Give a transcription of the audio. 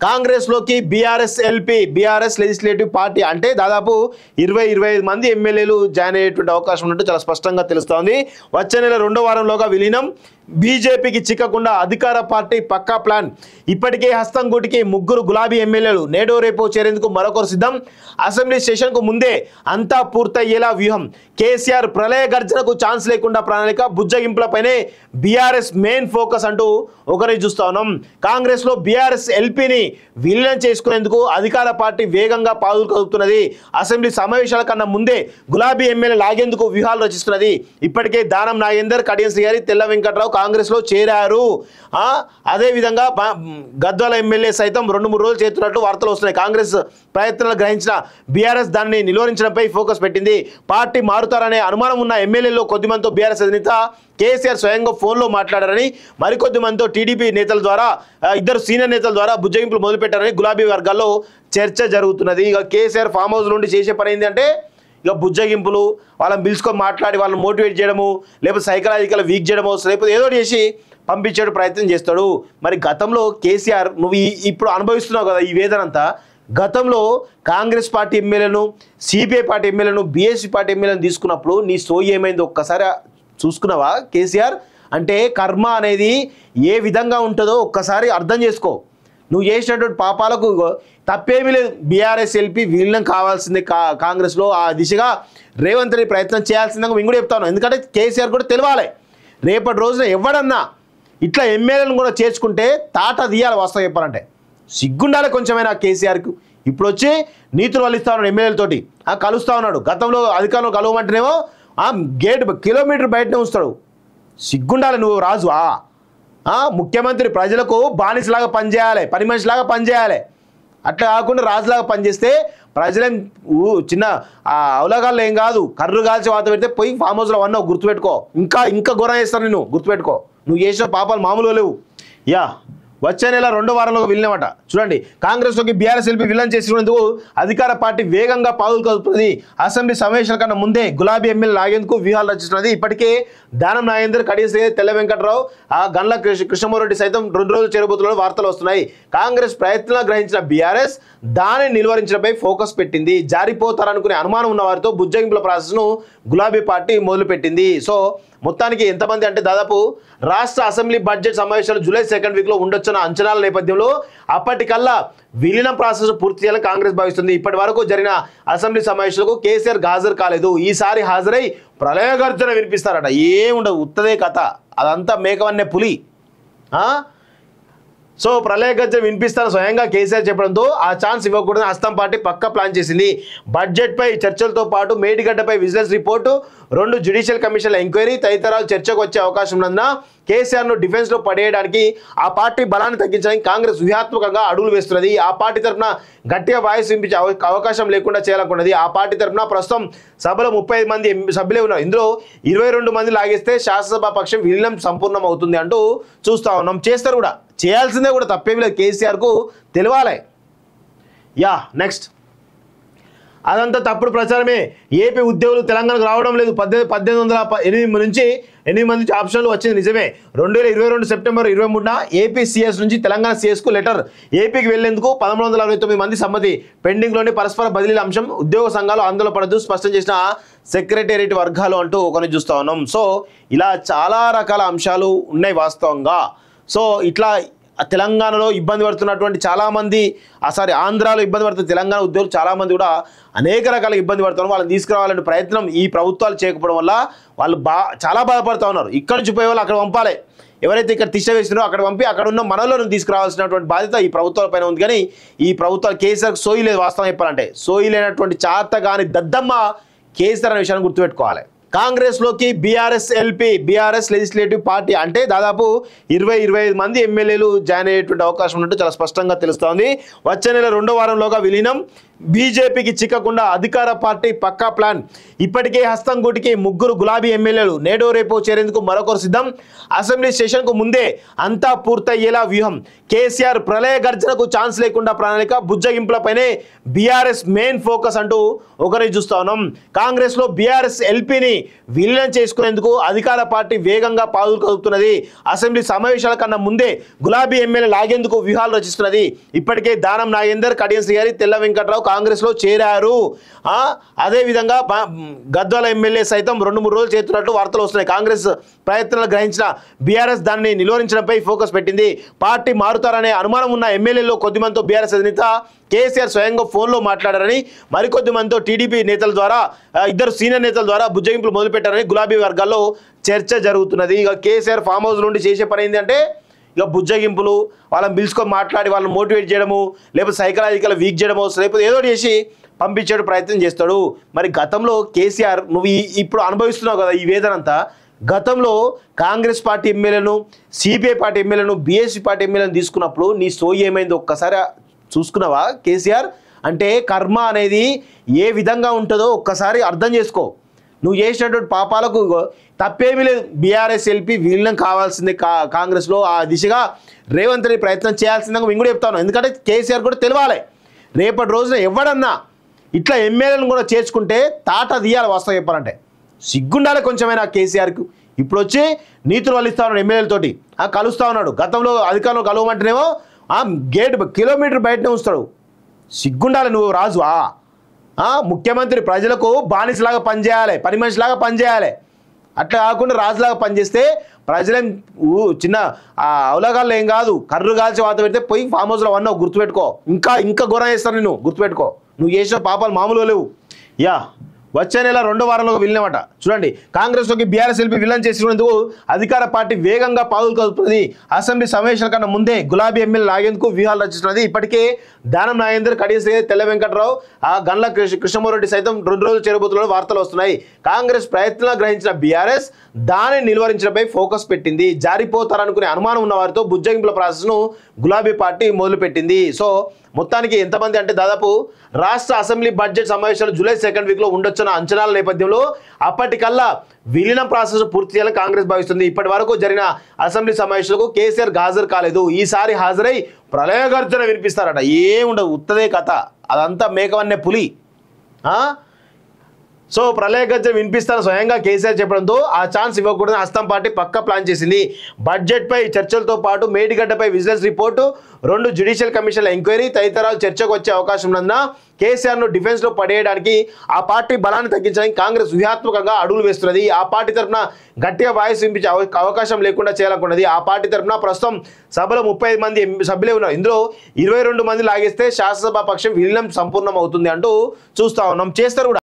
కాంగ్రెస్ లోకి BRS LP BRS legislative party అంటే దాదాపు 20-25 మంది ఎమ్మెల్యేలు జాయిన్ అయ్యేటువంటి అవకాశం ఉన్నట్టు చాలా స్పష్టంగా తెలుస్తోంది. వచ్చే నెల 2వ వారంలోగా విలీనం. బీజేపీకి చిక్కకుండా అధికార పార్టీ పక్కా ప్లాన్. ఇప్పటికే హస్తం గుటికి 3 గులాబీ ఎమ్మెల్యేలు నేడో రేపో చేరేందుకు మరొకరు సిద్ధం. అసెంబ్లీ సెషన్కు ముందే అంతా పూర్తయ్యేలా వ్యూహం. కేసీఆర్ ప్రళయ గర్జనకు ఛాన్స్ లేకుండా ప్రణాళిక. బుజ్జగింపులపైనే బీఆర్ఎస్ మెయిన్ ఫోకస్ అంటూ ఒకరిని చూస్తా ఉన్నాం. కాంగ్రెస్లో బీఆర్ఎస్ ఎల్పీని విలీనం చేసుకునేందుకు అధికార పార్టీ వేగంగా పాదులు కదుపుతున్నది. అసెంబ్లీ సమావేశాల కన్నా ముందే గులాబీ ఎమ్మెల్యే లాగేందుకు వ్యూహాలు రచిస్తున్నది. ఇప్పటికే దానం నాగేందర్, కడియం శ్రీహరి, తెల్ల వెంకట్రావు కాంగ్రెస్లో చేరారు. అదేవిధంగా గద్వాల ఎమ్మెల్యే సైతం 2-3 రోజులు చేస్తున్నట్టు వార్తలు వస్తున్నాయి. కాంగ్రెస్ ప్రయత్నాలు గ్రహించిన బీఆర్ఎస్ దాన్ని నిలువరించడంపై ఫోకస్ పెట్టింది. పార్టీ మారుతారనే అనుమానం ఉన్న ఎమ్మెల్యేలో కొద్దిమందితో బీఆర్ఎస్ అధినేత కేసీఆర్ స్వయంగా ఫోన్లో మాట్లాడారని, మరికొద్ది మందితో టీడీపీ నేతల ద్వారా, 2 సీనియర్ నేతల ద్వారా బుజ్జగింపులు మొదలుపెట్టారని గులాబీ వర్గాల్లో చర్చ జరుగుతున్నది. ఇక కేసీఆర్ ఫామ్ హౌస్ నుండి చేసే పని ఏంటంటే ఇక బుజ్జగింపులు, వాళ్ళని పిలుచుకొని మాట్లాడి వాళ్ళని మోటివేట్ చేయడము, లేకపోతే సైకలాజికల్ వీక్ చేయడము, లేకపోతే ఏదో చేసి పంపించే ప్రయత్నం చేస్తాడు. మరి గతంలో కేసీఆర్ నువ్వు ఇప్పుడు అనుభవిస్తున్నావు కదా ఈ వేదన అంతా. గతంలో కాంగ్రెస్ పార్టీ ఎమ్మెల్యేలను, సిపిఐ పార్టీ ఎమ్మెల్యేలను, బీఎస్పీ పార్టీ ఎమ్మెల్యేలను తీసుకున్నప్పుడు నీ సోయి ఏమైందో ఒక్కసారి చూసుకున్నావా కేసీఆర్? అంటే కర్మ అనేది ఏ విధంగా ఉంటుందో ఒక్కసారి అర్థం చేసుకో. నువ్వు చేసినటువంటి పాపాలకు తప్పేమీ లేదు. బీఆర్ఎస్ ఎల్పీ విలీనం కావాల్సిందే కాంగ్రెస్లో. ఆ దిశగా రేవంత్ రెడ్డి ప్రయత్నం చేయాల్సిందని మేము కూడా చెప్తాను. ఎందుకంటే కేసీఆర్ కూడా తెలవాలి. రేపటి రోజున ఎవడన్నా ఇట్లా ఎమ్మెల్యేలను కూడా చేర్చుకుంటే తాట తీయాలి. వాస్తవం చెప్పాలంటే సిగ్గుండాలి కొంచెమైనా కేసీఆర్కు. ఇప్పుడు వచ్చి నీతులు వల్లిస్తా ఉన్నాడు, ఎమ్మెల్యేలతోటి కలుస్తూ ఉన్నాడు. గతంలో అధికారంలో కలవమంటేనేమో గేట్ కిలోమీటర్ బయటనే ఉంచుతాడు. సిగ్గుండాలి నువ్వు రాజు. ముఖ్యమంత్రి ప్రజలకు బానిసలాగా పనిచేయాలి, పని మనిషిలాగా పనిచేయాలి. అట్లా కాకుండా రాజులాగా పనిచేస్తే ప్రజలేం చిన్న అవలగాళ్ళు ఏం కాదు. కర్రు కాల్చి వాత పెడితే పోయి ఫామ్ హౌస్లో అన్నావు, గుర్తుపెట్టుకో. ఇంకా ఘోరం చేస్తాను నేను, గుర్తుపెట్టుకో. నువ్వు చేసిన పాపాలు మామూలుగా లేవు. వచ్చే నెల 2వ వారంలో విలీనమట. చూడండి, కాంగ్రెస్లోకి బీఆర్ఎస్ ఎల్పీ విలీనం చేసినందుకు అధికార పార్టీ వేగంగా పాదులు కదుపుతున్నది. అసెంబ్లీ సమావేశాల కన్నా ముందే గులాబీ ఎమ్మెల్యే లాగేందుకు వ్యూహాలు రచిస్తున్నది. ఇప్పటికే దానం నాగేందర్, కడియం శ్రీహరి, తెల్ల వెంకట్రావు, గండ్ల కృష్ణమోరెడ్డి సైతం 2 రోజులు చేరబోతున్న వార్తలు వస్తున్నాయి. కాంగ్రెస్ ప్రయత్నాలు గ్రహించిన బీఆర్ఎస్ దానిని నిలువరించడంపై ఫోకస్ పెట్టింది. జారిపోతారనుకునే అనుమానం ఉన్న వారితో బుజ్జగింపుల ప్రాసెస్ను గులాబీ పార్టీ మొదలుపెట్టింది. సో మొత్తానికి ఎంతమంది అంటే దాదాపు రాష్ట్ర అసెంబ్లీ బడ్జెట్ సమావేశాలు జూలై 2nd వీక్లో ఉండొచ్చున్న అంచనాల నేపథ్యంలో అప్పటికల్లా విలీనం ప్రాసెస్ పూర్తి చేయాలని కాంగ్రెస్ భావిస్తుంది. ఇప్పటి వరకు జరిగిన అసెంబ్లీ సమావేశాలకు కేసీఆర్ హాజరు కాలేదు. ఈసారి హాజరై ప్రళయ గర్జన వినిపిస్తారట. ఏముండదు, ఉత్తదే కథ. అదంతా మేకవన్నే పులి. సో ప్రళయ గర్జన వినిపిస్తాను స్వయంగా కేసీఆర్ చెప్పడంతో ఆ ఛాన్స్ ఇవ్వకూడదని హస్తం పార్టీ పక్కా ప్లాన్ చేసింది. బడ్జెట్పై చర్చలతో పాటు మేడిగడ్డపై విజిలెన్స్ రిపోర్టు, 2 జ్యుడిషియల్ కమిషన్ల ఎంక్వైరీ తదితరాలు చర్చకు వచ్చే అవకాశం ఉన్నందున కేసీఆర్ను డిఫెన్స్లో పడేయడానికి, ఆ పార్టీ బలాన్ని తగ్గించడానికి కాంగ్రెస్ వ్యూహాత్మకంగా అడుగులు వేస్తున్నది. ఆ పార్టీ తరఫున గట్టిగా వాయిస్ వినిపించే అవకాశం లేకుండా చేయాలనుకున్నది. ఆ పార్టీ తరఫున ప్రస్తుతం సభలో 35 మంది సభ్యులే ఉన్నారు. ఇందులో 22 మంది లాగేస్తే శాసనసభ పక్షం విలీనం సంపూర్ణం అవుతుంది అంటూ చూస్తా ఉన్నాం. చేస్తారు కూడా, చేయాల్సిందే కూడా, తప్పేమి లేదు. కేసీఆర్కు తెలియాలి. నెక్స్ట్ అదంతా తప్పుడు ప్రచారమే. ఏపీ ఉద్యోగులు తెలంగాణకు రావడం లేదు. 1808 నుంచి 8 మంది ఆప్షన్లు వచ్చింది నిజమే. 2022 సెప్టెంబర్ 23న ఏపీ సిఎస్ నుంచి తెలంగాణ సిఎస్కు లెటర్. ఏపీకి వెళ్లేందుకు 1169 మంది సమ్మతి. పెండింగ్లోని పరస్పర బదిలీల అంశం ఉద్యోగ సంఘాలు ఆందోళన పడద్దు స్పష్టం చేసిన సెక్రటేరియట్ వర్గాలు అంటూ ఒకరిని చూస్తా ఉన్నాం. సో ఇలా చాలా రకాల అంశాలు ఉన్నాయి వాస్తవంగా. సో ఇట్లా తెలంగాణలో ఇబ్బంది పడుతున్నటువంటి చాలామంది, ఆంధ్రాలో ఇబ్బంది పడుతున్న తెలంగాణ ఉద్యోగులు చాలామంది కూడా అనేక రకాల ఇబ్బంది పడుతున్నారు. వాళ్ళని తీసుకురావాలంటే ప్రయత్నం ఈ ప్రభుత్వాలు చేయకపోవడం వల్ల వాళ్ళు చాలా బాధపడుతూ ఉన్నారు. ఇక్కడ నుంచి పోయే వాళ్ళు అక్కడ పంపాలి. ఎవరైతే ఇక్కడ తిష్ట వేసినారో అక్కడ పంపి అక్కడ ఉన్న మనలను తీసుకురావాల్సినటువంటి బాధ్యత ఈ ప్రభుత్వాల పైన ఉంది. కానీ ఈ ప్రభుత్వాలు కేసీఆర్కి సోయి లేదు. వాస్తవం చెప్పాలంటే సోయి లేనటువంటి చాత కానీ దద్దమ్మ కేసీఆర్ అనే విషయాన్ని గుర్తుపెట్టుకోవాలి. కాంగ్రెస్లోకి BRS LP BRS legislative party అంటే దాదాపు 20-25 మంది ఎమ్మెల్యేలు జాయిన్ అయ్యేటువంటి అవకాశం ఉన్నట్టు చాలా స్పష్టంగా తెలుస్తోంది. వచ్చే నెల 2వ వారంలోగా విలీనం. బీజేపీకి చిక్కకుండా అధికార పార్టీ పక్కా ప్లాన్. ఇప్పటికే హస్తం గుటికి 3 గులాబీ ఎమ్మెల్యేలు నేడో రేపో చేరేందుకు మరొకరు సిద్ధం. అసెంబ్లీ సెషన్కు ముందే అంతా పూర్తయ్యేలా వ్యూహం. కేసీఆర్ ప్రళయ గర్జనకు ఛాన్స్ లేకుండా ప్రణాళిక. బుజ్జగింపులపైనే బీఆర్ఎస్ మెయిన్ ఫోకస్ అంటూ ఒకరిని చూస్తా ఉన్నాం. కాంగ్రెస్లో బీఆర్ఎస్ ఎల్పీని విలీనం చేసుకునేందుకు అధికార పార్టీ వేగంగా పాదులు కదుపుతున్నది. అసెంబ్లీ సమావేశాల కన్నా ముందే గులాబీ ఎమ్మెల్యే లాగేందుకు వ్యూహాలు రచిస్తున్నది. ఇప్పటికే దానం నాగేందర్, కడియం శ్రీహరి, తెల్ల వెంకట్రావు కాంగ్రెస్లో చేరారు. అదేవిధంగా గద్వాల ఎమ్మెల్యే సైతం 2-3 రోజులు చేస్తున్నట్టు వార్తలు వస్తున్నాయి. కాంగ్రెస్ ప్రయత్నాలు గ్రహించిన బీఆర్ఎస్ దాన్ని నిలువరించడంపై ఫోకస్ పెట్టింది. పార్టీ మారుతారనే అనుమానం ఉన్న ఎమ్మెల్యేలో కొద్దిమందితో బీఆర్ఎస్ అధినేత కేసీఆర్ స్వయంగా ఫోన్లో మాట్లాడారని, మరికొద్ది మందితో టీడీపీ నేతల ద్వారా, ఇద్దరు సీనియర్ నేతల ద్వారా బుజ్జగింపులు మొదలుపెట్టారని గులాబీ వర్గాల్లో చర్చ జరుగుతున్నది. ఇక కేసీఆర్ ఫామ్ హౌస్ నుండి చేసే పని ఏంటంటే ఇక బుజ్జగింపులు, వాళ్ళని పిలుచుకొని మాట్లాడి వాళ్ళని మోటివేట్ చేయడము, లేకపోతే సైకలాజికల్ వీక్ చేయడము, లేకపోతే ఏదో చేసి పంపించే ప్రయత్నం చేస్తాడు. మరి గతంలో కేసీఆర్ నువ్వు ఇప్పుడు అనుభవిస్తున్నావు కదా ఈ వేదన అంతా, గతంలో కాంగ్రెస్ పార్టీ ఎమ్మెల్యేలను, సిపిఐ పార్టీ ఎమ్మెల్యేలను, బీఎస్పీ పార్టీ ఎమ్మెల్యేలను తీసుకున్నప్పుడు నీ సోయి ఏమైంది ఒక్కసారి చూసుకున్నావా కేసీఆర్? అంటే కర్మ అనేది ఏ విధంగా ఉంటుందో ఒక్కసారి అర్థం చేసుకో. నువ్వు చేసినటువంటి పాపాలకు తప్పేమీ లేదు. బీఆర్ఎస్ ఎల్పీ విలీనం కావాల్సిందే కాంగ్రెస్లో. ఆ దిశగా రేవంత్ రెడ్డి ప్రయత్నం చేయాల్సిందని మేము కూడా చెప్తాను. ఎందుకంటే కేసీఆర్ కూడా తెలవాలి, రేపటి రోజున ఎవడన్నా ఇట్లా ఎమ్మెల్యేలను కూడా చేర్చుకుంటే తాట తీయాలి. వాస్తవం చెప్పాలంటే సిగ్గుండాలి కొంచెమైనా కేసీఆర్కు. ఇప్పుడు వచ్చి నీతులు వల్లిస్తా ఉన్నాడు, ఎమ్మెల్యేలతోటి కలుస్తూ ఉన్నాడు. గతంలో అధికారంలో కలవమంటేనేమో గేట్ కిలోమీటర్ బయటనే ఉంచుతాడు. సిగ్గుండాలి నువ్వు రాజు. ముఖ్యమంత్రి ప్రజలకు బానిసలాగా పనిచేయాలి, పని మనిషిలాగా పనిచేయాలి. అట్లా కాకుండా రాజులాగా పనిచేస్తే ప్రజలేం చిన్న అవలగాళ్ళు ఏం కాదు. కర్రు కాల్చి వాత పెడితే పోయి ఫామ్ హౌస్లో అన్నావు గుర్తుపెట్టుకో. ఇంకా ఘోరం చేస్తాను నేను, గుర్తుపెట్టుకో. నువ్వు చేసిన పాపాలు మామూలుగా లేవు. వచ్చే నెల 2వ వారంలో విలీనమట. చూడండి, కాంగ్రెస్లోకి బీఆర్ఎస్ ఎల్పీ విలీనం చేసినందుకు అధికార పార్టీ వేగంగా పాదులు కదుపుతున్నది. అసెంబ్లీ సమావేశాల కన్నా ముందే గులాబీ ఎమ్మెల్యే లాగేందుకు వ్యూహాలు రచిస్తున్నది. ఇప్పటికే దానం నాగేందర్, కడియం శ్రీహరి, తెల్ల వెంకట్రావు, గండ్ల కృష్ణమోహన్ రెడ్డి సైతం 2 రోజులు చేరబోతున్న వార్తలు వస్తున్నాయి. కాంగ్రెస్ ప్రయత్నాలు గ్రహించిన బీఆర్ఎస్ దానిని నిలువరించడంపై ఫోకస్ పెట్టింది. జారిపోతారనుకునే అనుమానం ఉన్న వారితో బుజ్జగింపుల ప్రాసెస్ను గులాబీ పార్టీ మొదలుపెట్టింది. సో మొత్తానికి ఎంతమంది అంటే దాదాపు రాష్ట్ర అసెంబ్లీ బడ్జెట్ సమావేశాలు జూలై 2nd వీక్లో ఉండొచ్చున్న అంచనాల నేపథ్యంలో అప్పటికల్లా విలీనం ప్రాసెస్ పూర్తి చేయాలని కాంగ్రెస్ భావిస్తుంది. ఇప్పటి వరకు జరిగిన అసెంబ్లీ సమావేశాలకు కేసీఆర్ హాజరు కాలేదు. ఈసారి హాజరై ప్రళయ గర్జన వినిపిస్తారట. ఏముండదు, ఉత్తదే కథ, అదంతా మేకవన్నే పులి. సో ప్రళయ గర్జన వినిపిస్తాను స్వయంగా కేసీఆర్ చెప్పడంతో ఆ ఛాన్స్ ఇవ్వకూడదని హస్తం పార్టీ పక్కా ప్లాన్ చేసింది. బడ్జెట్పై చర్చలతో పాటు మేడిగడ్డపై విజిలెన్స్ రిపోర్టు, 2 జ్యుడిషియల్ కమిషన్ల ఎంక్వైరీ తదితరాలు చర్చకు వచ్చే అవకాశం ఉన్నందున కేసీఆర్ను డిఫెన్స్లో పడేయడానికి, ఆ పార్టీ బలాన్ని తగ్గించడానికి కాంగ్రెస్ వ్యూహాత్మకంగా అడుగులు వేస్తున్నది. ఆ పార్టీ తరఫున గట్టిగా వాయిస్ వినిపించే అవకాశం లేకుండా చేయాలనుకున్నది. ఆ పార్టీ తరఫున ప్రస్తుతం సభలో 35 మంది సభ్యులే ఉన్నారు. ఇందులో 22 మంది లాగేస్తే శాసనసభ పక్షం విలీనం సంపూర్ణం అవుతుంది అంటూ చూస్తా ఉన్నాం. చేస్తారు కూడా.